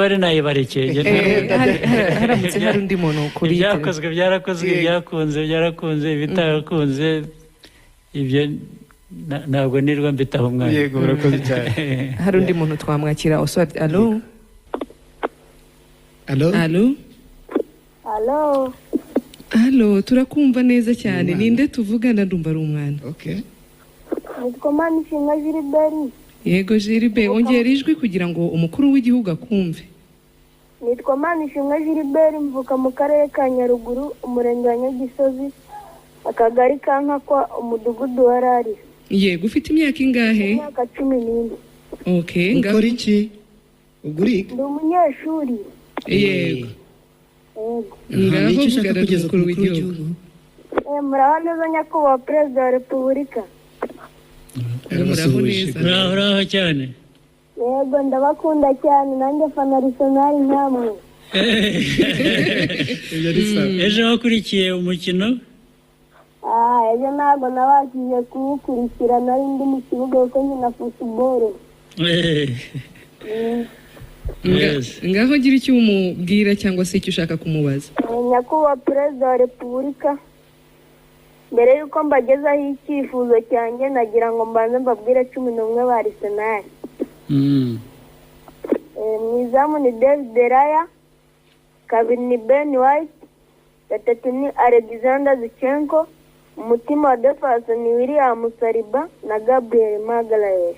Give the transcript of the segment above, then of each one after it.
bari nayibarekeye haramutse hari undi muntu kuri ibyakozwe byarakozwe byarakunze ibitarakunze ibyo ntabwo nirwa mbitaho umwanya. Yego urakoze cyane. hari undi muntu twamwakira Oswald. Allo turakumva neza cyane. Ninde tuvugana? Ndumva ari umwana. Okay. Nitwa Manishimwe Gilbert. Yego Gilbert, ongera ijwi kugira ngo umukuru w'igihugu akumve. Nitwa Manishimwe Gilbert, mvuka mu karere ka Nyaruguru, umurenge wa Nyagisozi, akagari ka Nkakwa, umudugudu wa Rari. Yego, ufite imyaka ingahe? Imyaka 14. Okay, ukora iki? Ugurika? Ndi umunyeshuri. Yego. Ngaho ushaka kugeza ku mukuru w'igihugu? Muraho neza nyakubahwa Perezida wa Repubulika. Muraho cyane. Yego ndabakunda cyane, nanjye fana Arsenal nkamwe. Ejo wakurikiye umukino? Ejo ntabwo nabashije kuwukurikira, nari ndi mu kibuga kuko nkina football. Ngaho gira icyo umubwira cyangwa se icyo ushaka kumubaza. Nyakubahwa Perezida wa Repubulika, mbere yuko mbagezaho icyifuzo cyanjye nagira ngo mbanze mbabwire 11 ba Arsenal. Mu izamu ni David Raya, kabiri ni Ben White, gatatu ni Alexander Zinchenko, umutima wa defense ni William Saliba na Gabriel Magalhaes.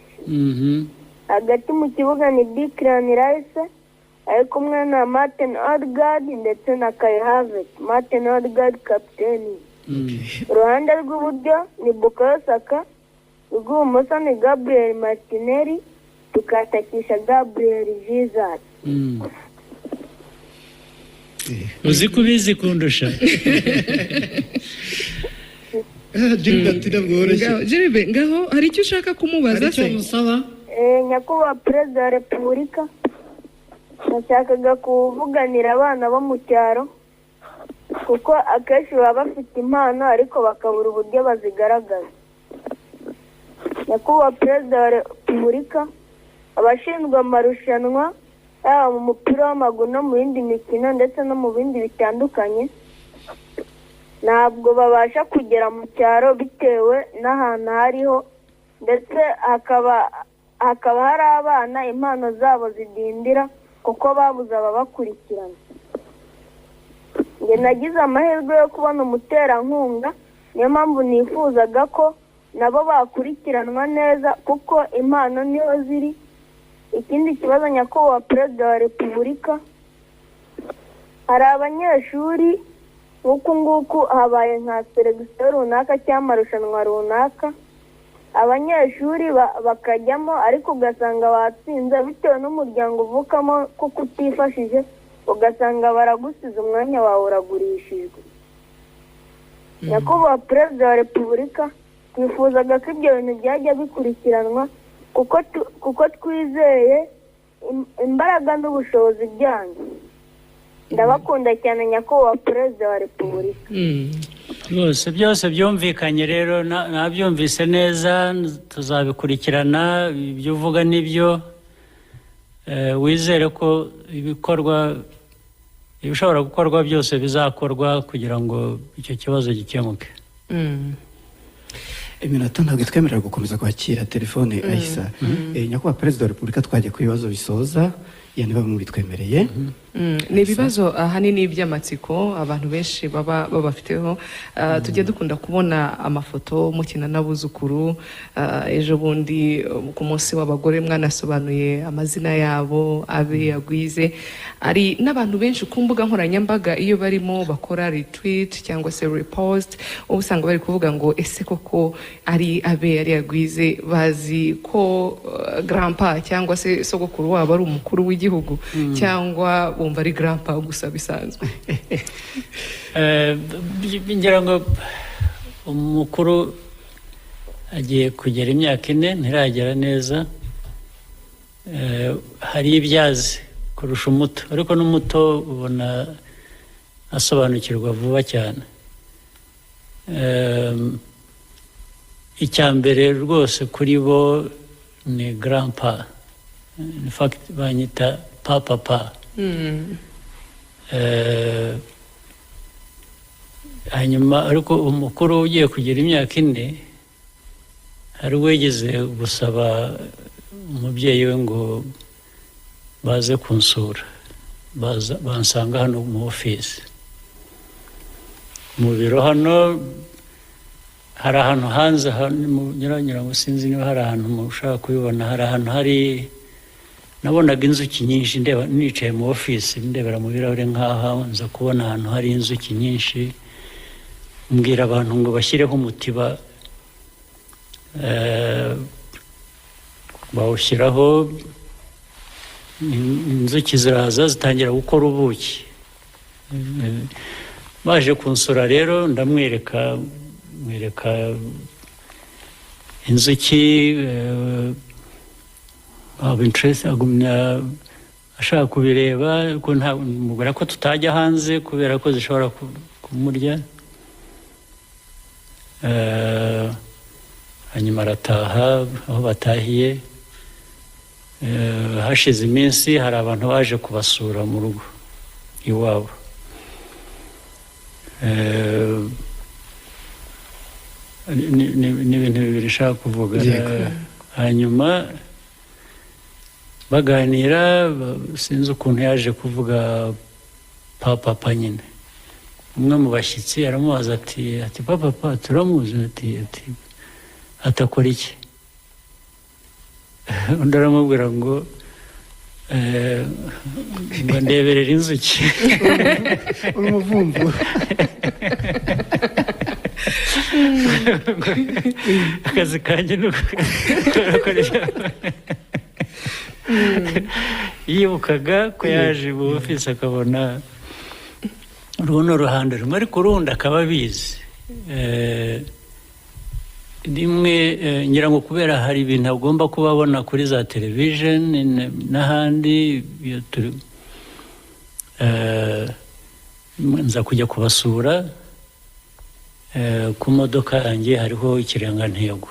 Hagati mu kibuga ni Declan Rice ari kumwe na Martin Odegaard ndetse na Kai Havertz. Martin Odegaard kapiteni. Uruhande rw'iburyo ni Bukayo Saka, rw'ibumoso ni Gabriel Martinelli, tukatakisha Gabriel Jesus. Uzi kubizi kundusha. Gilbert, ngaho hari icyo ushaka kumubaza se? Nyakubahwa Perezida wa Repubulika, nashakaga kuvuganira abana bo mu cyaro kuko akenshi baba bafite impano ariko bakabura uburyo bazigaragaza. Nyakubahwa Perezida wa Repubulika, abashinzwe amarushanwa yaba mu mupira w'amaguru no mu yindi mikino ndetse no mu bindi bitandukanye ntabwo babasha kugera mu cyaro bitewe n'ahantu hariho, ndetse hakaba hari abana impano zabo zidindira kuko babuze ababakurikirana. Njye nagize amahirwe yo kubona umuterankunga, niyo mpamvu nifuzaga ko nabo bakurikiranwa neza kuko impano niho ziri. Ikindi kibazo nyakubahwa Perezida wa Repubulika, hari abanyeshuri nk'uku nguku habaye nka seregisiyo runaka cyangwa amarushanwa runaka, abanyeshuri bakajyamo ariko ugasanga batsinze bitewe n'umuryango uvukamo kuko utifashije, ugasanga baragusize umwanya wawe uragurishijwe. Nyakubahwa Perezida wa Repubulika, twifuzaga ko ibyo bintu byajya bikurikiranwa kuko twizeye imbaraga n'ubushobozi byanyu. Ndabakunda cyane nyakubahwa Perezida wa Repubulika. Byose byumvikanye rero, nabyumvise neza, tuzabikurikirana. Ibyo uvuga nibyo, wizere ko ibishobora gukorwa byose bizakorwa kugira ngo icyo kibazo gikemuke. Iminota ntabwo twemerera gukomeza kwakira telefone Aisa. Nyakubahwa Perezida wa Repubulika, twagiye ku bibazo bisoza, yani bamwe bitwemereye. Ni ibibazo ahanini by'amatsiko abantu benshi baba bafiteho. Tujye dukunda kubona amafoto mukina n'abuzukuru. Ejo bundi ku munsi w'abagore mwanasobanuye amazina yabo, abe yagwize. Ari n'abantu benshi ku mbuga nkoranyambaga iyo barimo bakora retweet cyangwa se repost, usanga bari kuvuga ngo ese koko ari abe yari yagwize, bazi ko grandpa cyangwa se sogokuru wabo ari umukuru w'igihugu cyangwa bumva ari grandpa gusa bisanzwe. Ngira ngo umukuru agiye kugera imyaka 4 ntiragera neza. Hari ibyazi kurusha umuto, ariko n'umuto ubona asobanukirwa vuba cyane. Icyambere rwose kuri bo ni grandpa. In fact banyita papa hanyuma ariko umukuru ugiye kugira imyaka 4 hari wegeze gusaba umubyeyi we ngo baze kunsura bansanga hano mu office mu biro hano hari ahantu hanze nyiranyira ngo sinzi niba hari ahantu mushaka kubibona hari ahantu hari nabonaga inzuki nyinshi ndeba nicaye mu office ndebera mu birahure nkaha nza kubona ahantu hari inzuki nyinshi mbwira abantu ngo bashyireho umutiba bawushyiraho inzuki ziraza zitangira gukora ubuki baje kunsura rero ndamwereka inzuki agumya ashaka kubireba ko mubwira ko tutajya hanze kubera ko zishobora kumurya hanyuma arataha aho batahiye hashize iminsi hari abantu baje kubasura mu rugo iwabo ni ibintu bibiri nshaka kuvuga hanyuma baganira sinzi ukuntu yaje kuvuga papa nyine umwe mu bashyitsi aramubaza ati papa turamuzi ati atakora iki undi aramubwira ngo ndeberera inzuki umuvumvu akazi kanjye ni yibukaga ko yaje mu ofisi akabona runo ruhande rumwe ariko urundi akaba abizi rimwe ngira ngo kubera hari ibintu agomba kuba abona kuri za television n'ahandi nza kujya kubasura ku modoka yanjye hariho ikirangantego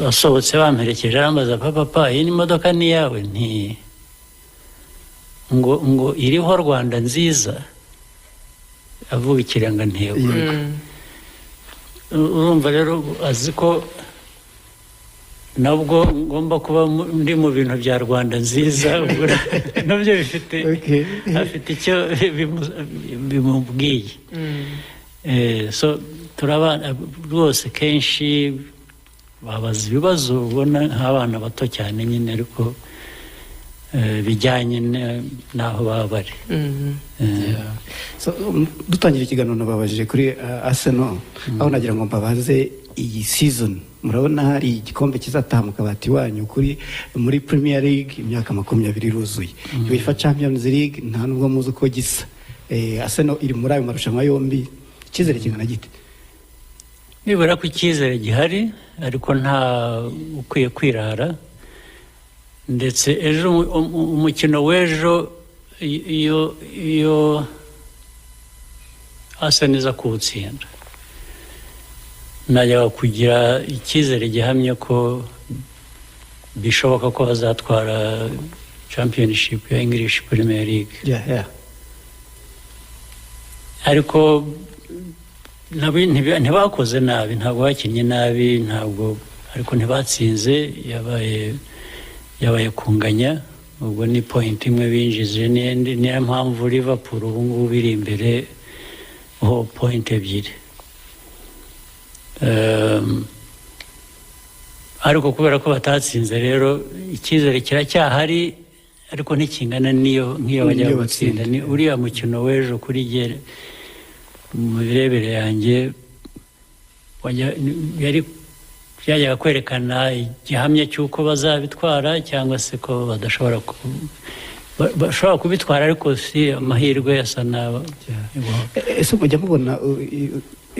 asohotse bamperekeje arambaza papa iyi ni imodoka ni yawe ngo iriho Rwanda nziza avuga ikirangantego urumva rero azi ko nabwo ngomba kuba ndi mu bintu bya Rwanda nziza nabyo afite icyo bimubwiye so turabana rwose kenshi babaza ibibazo ubona nk'abana bato cyane nyine ariko bijyanye n'aho baba bari dutangira ikiganiro nababajije kuri Arsenal aho nagira ngo mbabaze iyi season murabona hari igikombe kizataha mu kabati wanyu muri Premier League imyaka 20 iruzuye UEFA Champions League nta nubwo muzi uko gisa Arsenal iri muri ayo marushanwa yombi icyizere kingana gite nibura ko icyizere gihari ariko nta ukwiye kwirara ndetse ejo umukino w'ejo iyo asa neza kuwutsinda najyaga kugira icyizere gihamye ko bishoboka ko bazatwara championship ya English Premier League ariko ntibakoze nabi ntabwo bakinnye nabi ntabwo ariko ntibatsinze yabaye kunganya ubwo ni point imwe binjije niyo mpamvu Liverpool ubu ngubu biri imbere ho point ebyiri ariko kubera ko batatsinze rero icyizere kiracyahari ariko ntikingana nk'iyo bajya gutsinda ni uriya mukino w'ejo kuri gere mu birebere yanjye byajyaga kwerekana igihamya cy'uko bazabitwara cyangwa se ko bashobora kubitwara ariko si amahirwe yasa n'aba ese mujya mubona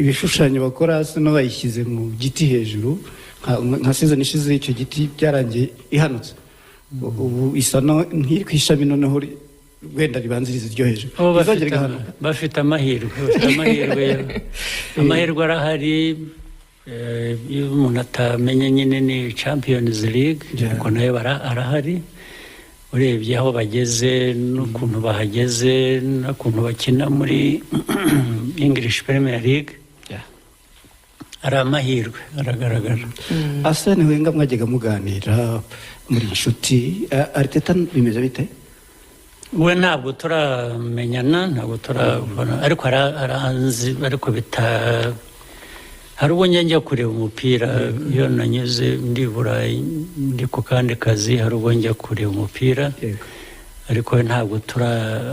ibishushanyo bakora hasi no bayishyize mu giti hejuru nka season ishize icyo giti byarangiye ihanutse ubu isa nk'iri ku ishami noneho wenda ribanziriza iryo hejuru bafite amahirwe amahirwe arahari iyo umuntu atamenye nyine ni Champions League kuko nayo arahari urebye aho bageze n'ukuntu bahageze n'ukuntu bakina muri English Premier League ari amahirwe aragaragara. Arsene Wenger mwajyaga muganira muri inshuti, Arteta bimeze bite? We ntabwo turamenyana, ntabwo turabona, ariko aranzi, ariko hari ubwo njya kureba umupira iyo nanyuze ndi Burayi ndi ku kandi kazi, hari ubwo njya kureba umupira ariko we ntabwo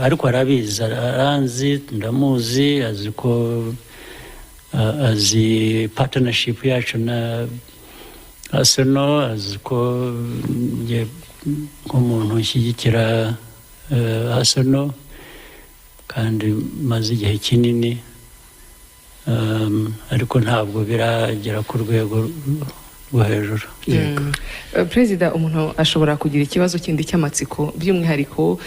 ariko arabizi, aranzi, ndamuzi, azi ko azi partnership yacu na Arsenal, azi ko nk'umuntu ushyigikira Arsenal kandi maze igihe kinini, ariko ntabwo biragera ku rwego rwo hejuru. Perezida, umuntu ashobora kugira ikibazo kindi cy'amatsiko, by'umwihariko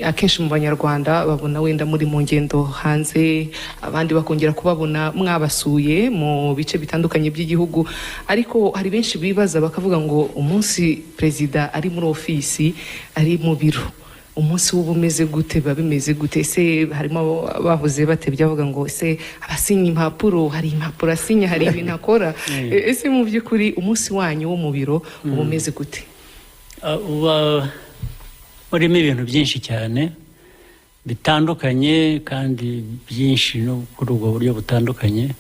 akenshi mu banyarwanda babona wenda muri mu ngendo hanze, abandi bakongera kubabona mwabasuye mu bice bitandukanye by'igihugu, ariko hari benshi bibaza bakavuga ngo umunsi perezida ari muri ofisi, ari mu biro, umunsi w'ubu umeze gute, biba bimeze gute? Ese harimo bavuze batebye bavuga ngo ese abasinya impapuro, hari impapuro asinya, hari ibintu akora, ese mu by'ukuri umunsi wanyu wo mu biro uba umeze gute? Uba urimo ibintu byinshi cyane bitandukanye kandi byinshi no kuri ubwo buryo butandukanye.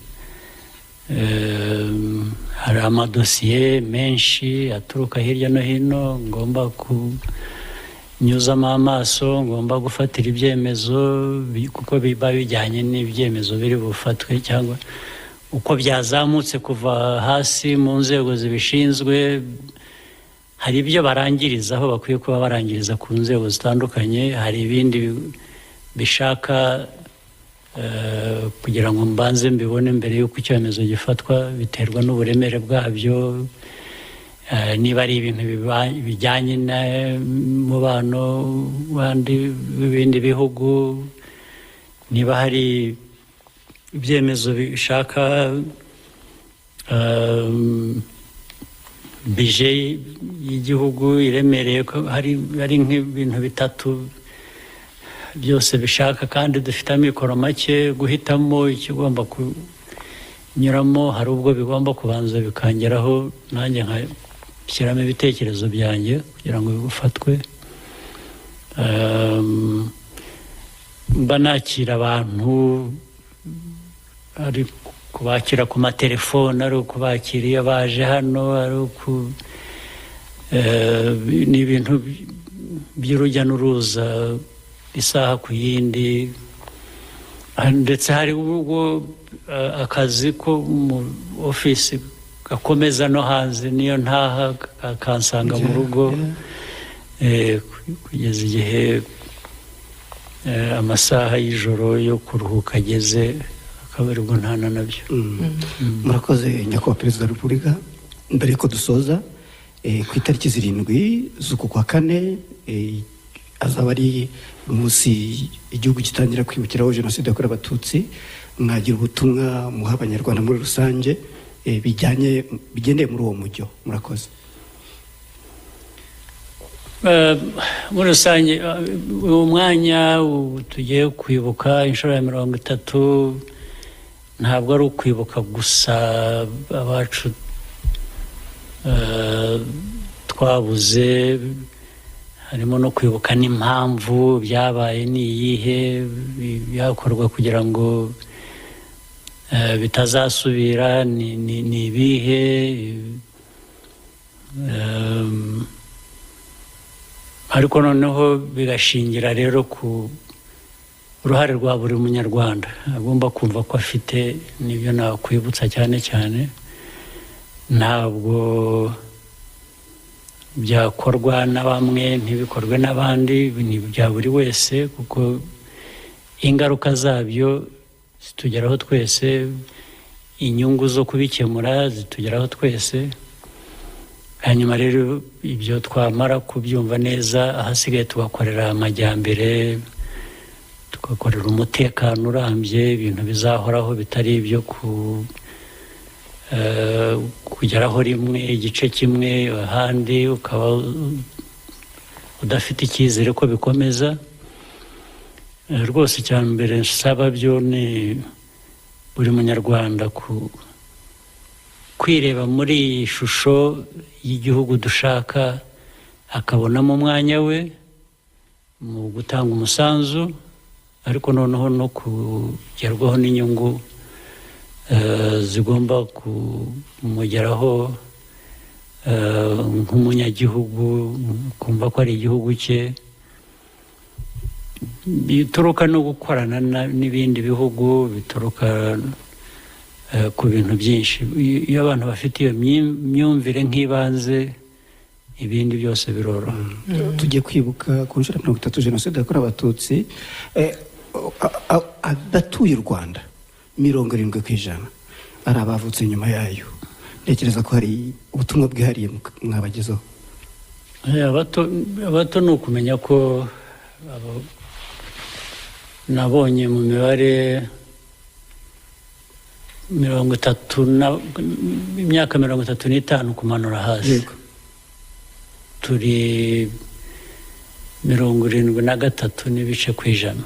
Hari amadosiye menshi aturuka hirya no hino ngomba nyuzamo amaso, ngomba gufatira ibyemezo kuko biba bijyanye n'ibyemezo biri bufatwe cyangwa uko byazamutse kuva hasi mu nzego zibishinzwe. Hari ibyo barangiriza aho bakwiye kuba barangiriza ku nzego zitandukanye, hari ibindi bishaka kugira ngo mbanze mbibone mbere y'uko icyemezo gifatwa, biterwa n'uburemere bwabyo. Niba ari ibintu bijyanye n'umubano w'ibindi bihugu, niba hari ibyemezo bishaka bije y'igihugu iremereye, hari nk'ibintu bitatu byose bishaka kandi dufite amikoro make, guhitamo ikigomba kunyuramo, hari ubwo bigomba kubanza bikangeraho nanjye shyiramo ibitekerezo byanjye kugira ngo bifatwe. Mba nakira abantu, ari kubakira ku matelefone, ari ukubakira iyo baje hano, ari ni ibintu by'urujya n'uruza isaha ku yindi, ndetse hari ubwo akazi ko mu ofisi gakomeza no hanze, niyo ntaha akansanga mu rugo kugeza igihe amasaha y'ijoro yo kuruhuka ageze, akaba aribwo ntana nabyo. Murakoze nyakubahwa Perezida wa Repubulika. Mbere yuko dusoza, ku itariki 7 z'uku kwa kane azaba ari umunsi igihugu gitangira kwibukiraho Jenoside yakorewe Abatutsi, mwagira ubutumwa muha abanyarwanda muri rusange bigendeye muri uwo mujyo? Murakoze. Muri rusange uwo mwanya tugiye kwibuka inshuro ya 30, ntabwo ari ukwibuka gusa abacu twabuze, harimo no kwibuka n'impamvu byabaye, ni iyihe byakorwa kugira ngo bitazasubira, ni ibihe, ariko noneho bigashingira rero ku uruhare rwa buri munyarwanda agomba kumva ko afite. Nibyo nakwibutsa cyane cyane, ntabwo byakorwa na bamwe ntibikorwe n'abandi, ni bya buri wese, kuko ingaruka zabyo zitugeraho twese, inyungu zo kubikemura zitugeraho twese. Hanyuma rero ibyo twamara kubyumva neza, ahasigaye tugakorera amajyambere, tugakorera umutekano urambye, ibintu bizahoraho bitari ibyo kugeraho rimwe igice kimwe ahandi ukaba udafite icyizere ko bikomeza. Rwose icya mbere nsaba byo ni buri munyarwanda kwireba muri iyi shusho y'igihugu dushaka, akabonamo umwanya we mu gutanga umusanzu, ariko noneho no kugerwaho n'inyungu zigomba kumugeraho nk'umunyagihugu, kumva ko ari igihugu cye. Bituruka no gukorana n'ibindi bihugu, bituruka ku bintu byinshi. Iyo abantu bafite iyo myumvire nk'ibanze, ibindi byose biroroha. Tugiye kwibuka ku nshuro 30 jenoside yakorewe abatutsi, abatuye u Rwanda 70% ari abavutse nyuma yayo. Ntekereza ko hari ubutumwa bwihariye mwabagezaho. Abato ni ukumenya ko nabonye mu mibare 35 kumanura hasi, turi 73 n'ibice ku ijana.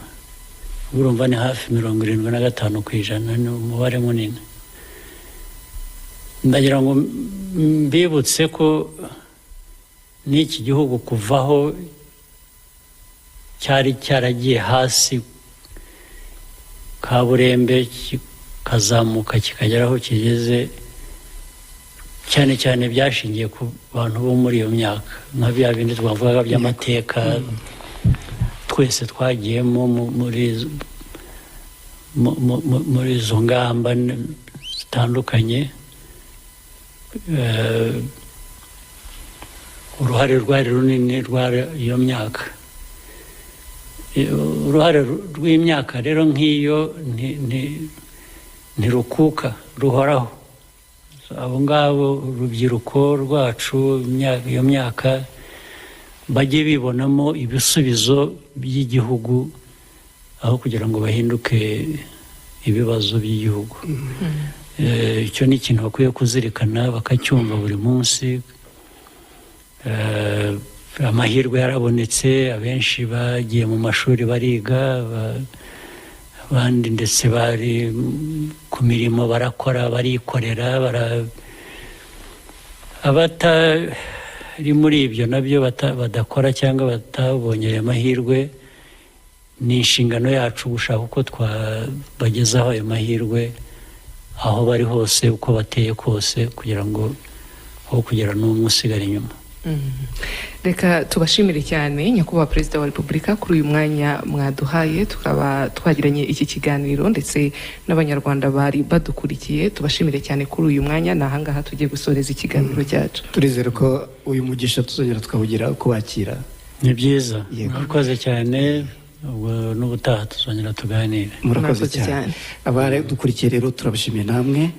Urumva ni hafi 75 ku ijana, ni umubare munini. Ndagira ngo mbibutse ko n'iki gihugu kuvaho cyari cyaragiye hasi kaburembe, kikazamuka kikagera aho kigeze, cyane cyane byashingiye ku bantu bo muri iyo myaka, nka bya bindi twavugaga by'amateka twese twagiyemo muri izo ngamba zitandukanye. Uruhare rwari runini rwa iyo myaka. Uruhare rw'imyaka rero nk'iyo ntirukuka, ruhoraho. Abo ngabo urubyiruko rwacu iyo myaka bajye bibonamo ibisubizo by'igihugu aho kugira ngo bahinduke ibibazo by'igihugu. Icyo ni ikintu bakwiye kuzirikana, bakacyumva buri munsi. Amahirwe yarabonetse, abenshi bagiye mu mashuri bariga, abandi ndetse bari ku mirimo barakora, barikorera. Abatari muri ibyo nabyo badakora cyangwa batabonye ayo mahirwe, ni inshingano yacu gushaka uko twabagezaho ayo mahirwe aho bari hose, uko bateye kose, kugira ngo aho kugira n'umwe usigara inyuma. Reka tubashimire cyane nyakubahwa Perezida wa Repubulika kuri uyu mwanya mwaduhaye, tukaba twagiranye iki kiganiro ndetse n'abanyarwanda bari badukurikiye. Tubashimire cyane kuri uyu mwanya. Ni ahangaha tugiye gusoreza ikiganiro cyacu. Turizere ko uyu mugisha tuzongera tukawugira kubakira. Ni byiza, murakoze cyane. Ubwo n'ubutaha tuzongera tuganire. Murakoze cyane. Abari dukurikiye rero turabashimiye namwe,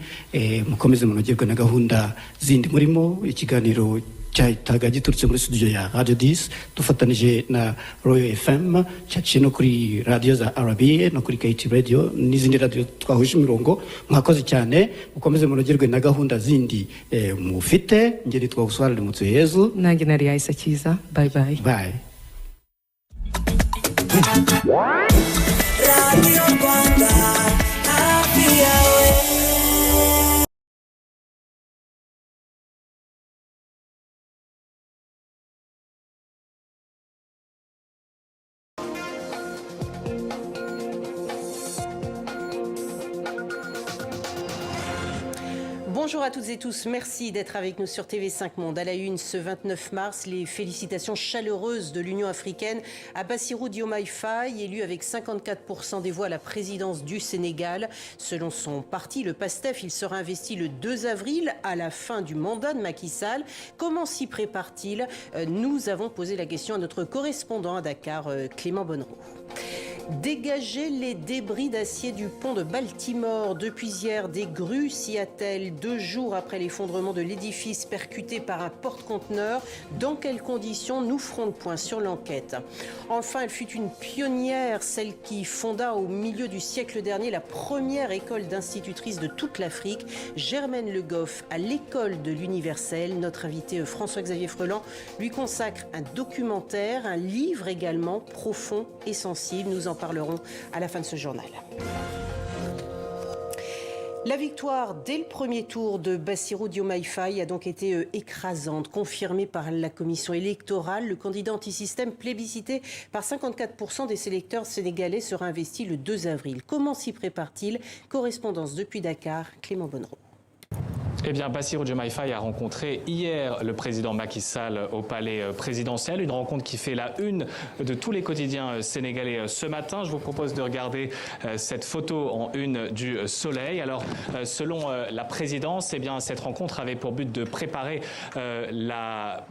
mukomeze munogerwe na gahunda zindi murimo. Ikiganiro cyahitaga giturutse muri studio ya Radio 10 dufatanije na Royal FM, cyaciye no kuri radio za RBA no kuri KT Radio n'izindi radio twahuje imirongo. Mwakoze cyane, mukomeze munogerwe na gahunda zindi mufite. Ngeri twaguswarira mutse Yezu, nanjye nari Aisa Kiza. Bye bye. Bye. Radio Rwanda, happy hour. Bonjour à toutes et tous, merci d'être avec nous sur TV5 Monde. À la une, ce 29 mars, les félicitations chaleureuses de l'Union africaine à Bassirou Diomaye Faye, élu avec 54% des voix à la présidence du Sénégal. Selon son parti, le PASTEF, il sera investi le 2 avril à la fin du mandat de Macky Sall. Comment s'y prépare-t-il? Nous avons posé la question à notre correspondant à Dakar, Clément Bonnereau. Dégager les débris d'acier du pont de Baltimore. Depuis hier, des grues s'y attellent 2 jours après l'effondrement de l'édifice percuté par un porte-conteneur. Dans quelles conditions? Nous ferons le point sur l'enquête. Enfin, elle fut une pionnière, celle qui fonda au milieu du siècle dernier la première école d'institutrice de toute l'Afrique, Germaine Le Goff, à l'école de l'Universel. Notre invité François-Xavier Freland lui consacre un documentaire, un livre également profond et sensible. Nous en parlerons à la fin de ce journal. La victoire dès le premier tour de Bassirou Diomaye Faye a donc été écrasante, confirmée par la commission électorale. Le candidat anti-système plébiscité par 54% des électeurs sénégalais sera investi le 2 avril. Comment s'y prépare-t-il? Correspondance depuis Dakar, Clément Bonnereau. Eh bien, Bassirou Diomaye Faye a rencontré hier le président Macky Sall au palais présidentiel. Une rencontre qui fait la une de tous les quotidiens sénégalais ce matin. Je vous propose de regarder cette photo en une du Soleil. Alors, selon la présidence, eh bien, cette rencontre avait pour but de préparer la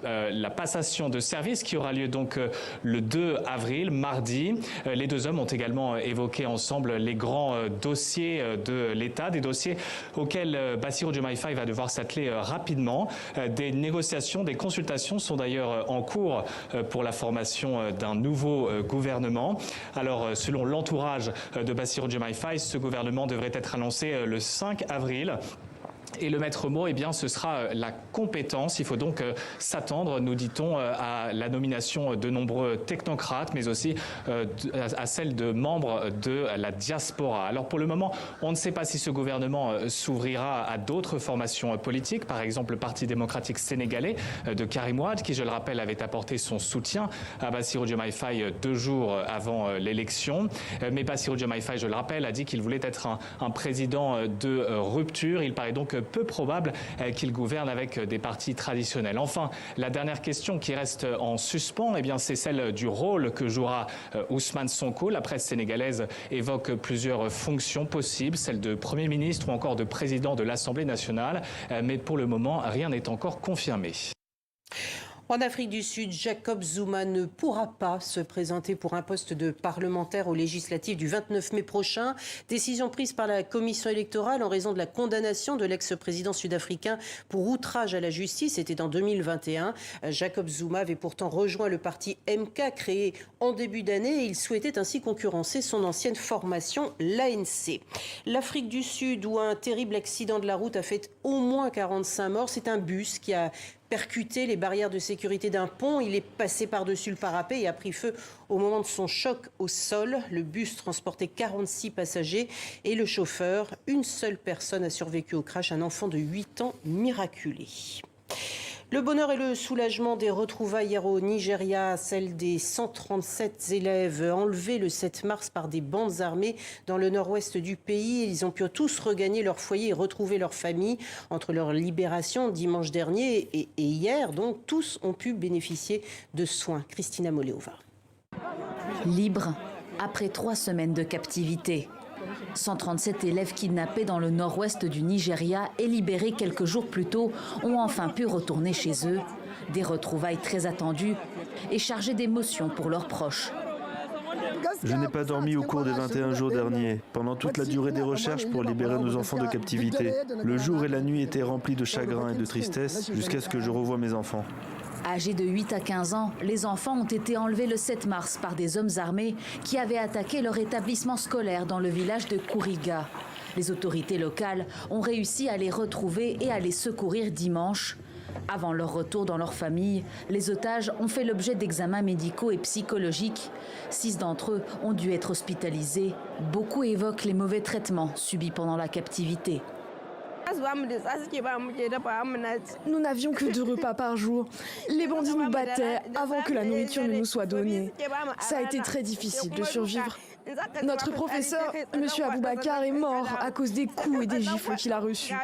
passation de service qui aura lieu donc le 2 avril, mardi. Les deux hommes ont également évoqué ensemble les grands dossiers de l'État, des dossiers auxquels Bassirou Diomaye Faye va devoir s'atteler rapidement. Des négociations, des consultations sont d'ailleurs en cours pour la formation d'un nouveau gouvernement. Alors, selon l'entourage de Bassirou Diomaye Faye, ce gouvernement devrait être annoncé le 5 avril. Et le maître mot, eh bien, ce sera la compétence. Il faut donc s'attendre, nous dit-on, à la nomination de nombreux technocrates, mais aussi à celle de membres de la diaspora. Alors pour le moment, on ne sait pas si ce gouvernement s'ouvrira à d'autres formations politiques, par exemple le Parti démocratique sénégalais de Karim Wade, qui, je le rappelle, avait apporté son soutien à Bassirou Diomaye Faye 2 jours avant l'élection. Mais Bassirou Diomaye Faye, je le rappelle, a dit qu'il voulait être un président de rupture. Il paraît donc peu probable qu'il gouverne avec des partis traditionnels. Enfin, la dernière question qui reste en suspens, eh bien, c'est celle du rôle que jouera Ousmane Sonko. La presse sénégalaise évoque plusieurs fonctions possibles, celle de Premier ministre ou encore de président de l'Assemblée nationale. Mais pour le moment, rien n'est encore confirmé. En Afrique du Sud, Jacob Zuma ne pourra pas se présenter pour un poste de parlementaire aux législatives du 29 mai prochain. Décision prise par la commission électorale en raison de la condamnation de l'ex-président sud-africain pour outrage à la justice. C'était en 2021. Jacob Zuma avait pourtant rejoint le parti MK créé en début d'année et il souhaitait ainsi concurrencer son ancienne formation, l'ANC. L'Afrique du Sud, où un terrible accident de la route a fait au moins 45 morts, c'est un bus qui a percuté les barrières de sécurité d'un pont. Il est passé par-dessus le parapet et a pris feu au moment de son choc au sol. Le bus transportait 46 passagers et le chauffeur. Une seule personne a survécu au crash, un enfant de 8 ans miraculé. Le bonheur et le soulagement des retrouvailles hier au Nigeria, celle des 137 élèves enlevés le 7 mars par des bandes armées dans le nord-ouest du pays. Ils ont pu tous regagner leur foyer et retrouver leur famille. Entre leur libération dimanche dernier et hier, donc, tous ont pu bénéficier de soins. Christina Moleova. Libre après 3 semaines de captivité. 137 élèves kidnappés dans le nord-ouest du Nigeria et libérés quelques jours plus tôt ont enfin pu retourner chez eux. Des retrouvailles très attendues et chargées d'émotions pour leurs proches. Je n'ai pas dormi au cours des 21 jours derniers, pendant toute la durée des recherches pour libérer nos enfants de captivité. Le jour et la nuit étaient remplis de chagrin et de tristesse jusqu'à ce que je revoie mes enfants. Âgés de 8 à 15 ans, les enfants ont été enlevés le 7 mars par des hommes armés qui avaient attaqué leur établissement scolaire dans le village de Kuriga. Les autorités locales ont réussi à les retrouver et à les secourir dimanche. Avant leur retour dans leur famille, les otages ont fait l'objet d'examens médicaux et psychologiques. 6 d'entre eux ont dû être hospitalisés. Beaucoup évoquent les mauvais traitements subis pendant la captivité. Nous n'avions que 2 repas par jour. Les bandits nous battaient avant que la nourriture ne nous soit donnée. Ça a été très difficile de survivre. Notre professeur, M. Aboubakar, est mort à cause des coups et des gifles qu'il a reçus.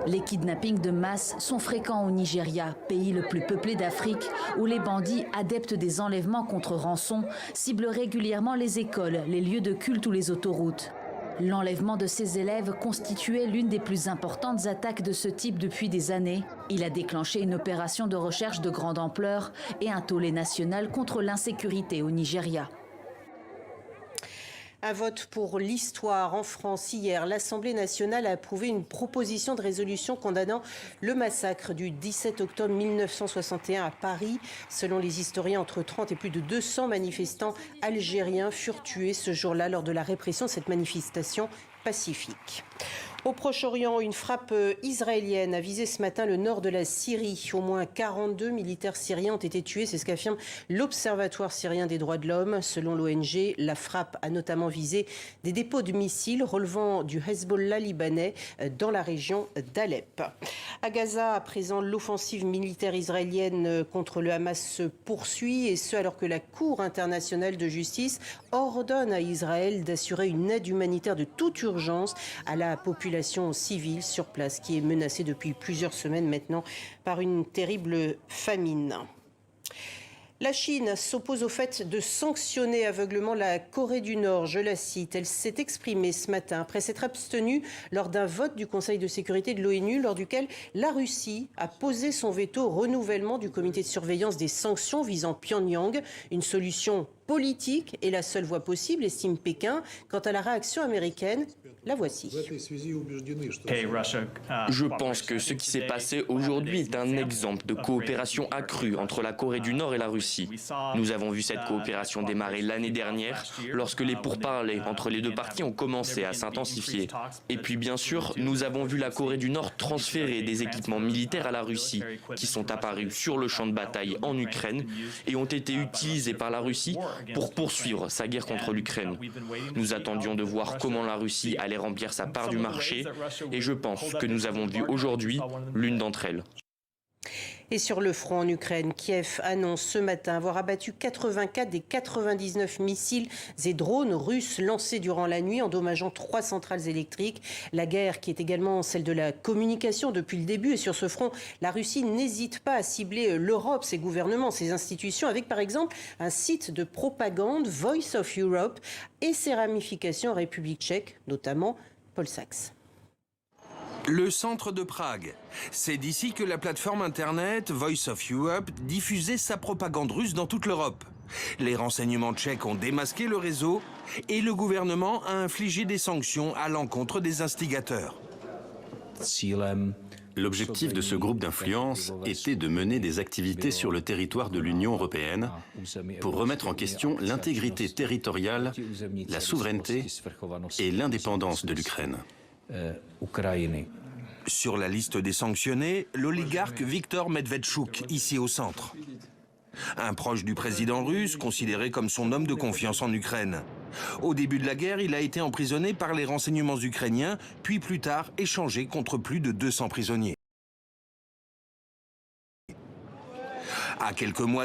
Les kidnappings de masse sont fréquents au Nigeria, pays le plus peuplé d'Afrique, où les bandits, adeptes des enlèvements contre rançon, ciblent régulièrement les écoles, les lieux de culte ou les autoroutes. L'enlèvement de ses élèves constituait l'une des plus importantes attaques de ce type depuis des années. Il a déclenché une opération de recherche de grande ampleur et un tollé national contre l'insécurité au Nigeria. Un vote pour l'histoire en France. Hier, l'Assemblée nationale a approuvé une proposition de résolution condamnant le massacre du 17 octobre 1961 à Paris. Selon les historiens, entre 30 et plus de 200 manifestants algériens furent tués ce jour-là lors de la répression de cette manifestation pacifique. Au Proche-Orient, une frappe israélienne a visé ce matin le nord de la Syrie. Au moins 42 militaires syriens ont été tués, c'est ce qu'affirme l'Observatoire syrien des droits de l'homme. Selon l'ONG, la frappe a notamment visé des dépôts de missiles relevant du Hezbollah libanais dans la région d'Alep. À Gaza, à présent, l'offensive militaire israélienne contre le Hamas se poursuit, et ce alors que la Cour internationale de justice ordonne à Israël d'assurer une aide humanitaire de toute urgence à la population civile sur place, qui est menacée depuis plusieurs semaines maintenant par une terrible famine. La Chine s'oppose au fait de sanctionner aveuglément la Corée du Nord. Je la cite, elle s'est exprimée ce matin après s'être abstenue lors d'un vote du Conseil de sécurité de l'ONU, lors duquel la Russie a posé son veto au renouvellement du comité de surveillance des sanctions visant Pyongyang. Une solution politique est la seule voie possible, estime Pékin. Quant à la réaction américaine, la voici. Je pense que ce qui s'est passé aujourd'hui est un exemple de coopération accrue entre la Corée du Nord et la Russie. Nous avons vu cette coopération démarrer l'année dernière lorsque les pourparlers entre les deux parties ont commencé à s'intensifier. Et puis bien sûr, nous avons vu la Corée du Nord transférer des équipements militaires à la Russie qui sont apparus sur le champ de bataille en Ukraine et ont été utilisés par la Russie pour poursuivre sa guerre contre l'Ukraine. Nous attendions de voir comment la Russie allait remplir sa part du marché et je pense que nous avons vu aujourd'hui l'une d'entre elles. Et sur le front en Ukraine, Kiev annonce ce matin avoir abattu 84 des 99 missiles et drones russes lancés durant la nuit, endommageant 3 centrales électriques. La guerre, qui est également celle de la communication depuis le début, et sur ce front, la Russie n'hésite pas à cibler l'Europe, ses gouvernements, ses institutions, avec par exemple un site de propagande, Voice of Europe, et ses ramifications en République tchèque, notamment. Paul Sachs. Le centre de Prague. C'est d'ici que la plateforme internet Voice of Europe diffusait sa propagande russe dans toute l'Europe. Les renseignements tchèques ont démasqué le réseau et le gouvernement a infligé des sanctions à l'encontre des instigateurs. L'objectif de ce groupe d'influence était de mener des activités sur le territoire de l'Union européenne pour remettre en question l'intégrité territoriale, la souveraineté et l'indépendance de l'Ukraine. Sur la liste des sanctionnés, l'oligarque Viktor Medvedchuk, ici au centre. Un proche du président russe, considéré comme son homme de confiance en Ukraine. Au début de la guerre, il a été emprisonné par les renseignements ukrainiens, puis plus tard échangé contre plus de 200 prisonniers. À quelques mois